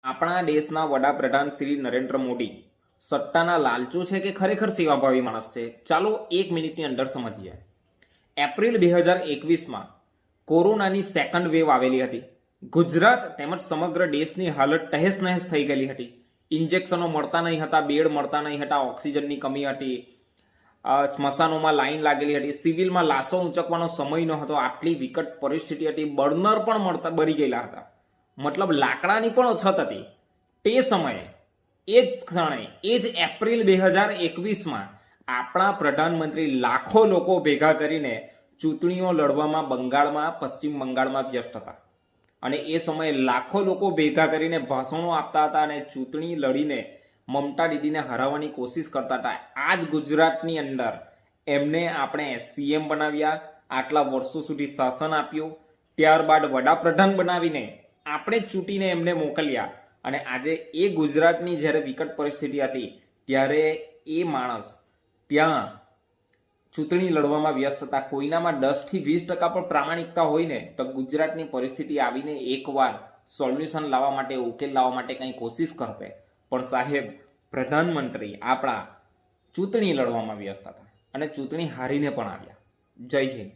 આપણા દેશના વડાપ્રધાન શ્રી નરેન્દ્ર મોદી સટ્ટાના લાલચુ છે કે ખરેખર સેવાભાવી માણસ છે? ચાલો 1 મિનિટની અંદર સમજીએ. એપ્રિલ 2021માં કોરોનાની સેકન્ડ વેવ આવેલી હતી. ગુજરાત તેમજ સમગ્ર દેશની હાલત તહેસ નહેસ થઈ ગયેલી હતી. ઇન્જેક્શનો મળતા નહીં હતા, બેડ મળતા નહીં હતા, ઓક્સિજનની કમી હતી, સ્મશાનોમાં લાઈન લાગેલી હતી, સિવિલમાં લાશો ઊંચકવાનો સમય ન હતો. આટલી વિકટ પરિસ્થિતિ હતી. બર્નર પણ બળી ગયેલા હતા. મતલબ લાકડાની પણ અછત હતી. તે સમયે એ જ ક્ષણે એ જ એપ્રિલ 2021માં આપણા પ્રધાનમંત્રી લાખો લોકો ભેગા કરીને ચૂંટણીઓ લડવામાં બંગાળમાં, પશ્ચિમ બંગાળમાં વ્યસ્ત હતા. અને એ સમયે લાખો લોકો ભેગા કરીને ભાષણો આપતા હતા અને ચૂંટણી લડીને મમતા દીદીને હરાવવાની કોશિશ કરતા હતા. આ જ ગુજરાતની અંદર એમને આપણે સીએમ બનાવ્યા, આટલા વર્ષો સુધી શાસન આપ્યું, ત્યારબાદ વડાપ્રધાન બનાવીને આપણે ચૂંટીને એમને મોકલ્યા. અને આજે એ ગુજરાતની જ્યારે વિકટ પરિસ્થિતિ હતી ત્યારે એ માણસ ત્યાં ચૂંટણી લડવામાં વ્યસ્ત હતા. કોઈનામાં 10 થી 20% પણ પ્રામાણિકતા હોય ને તો ગુજરાતની પરિસ્થિતિ આવીને એકવાર સોલ્યુશન લાવવા માટે, ઉકેલ લાવવા માટે કંઈ કોશિશ કરતે. પણ સાહેબ, પ્રધાનમંત્રી આપણા ચૂંટણી લડવામાં વ્યસ્ત હતા અને ચૂંટણી હારીને પણ આવ્યા. જય હિન્દ.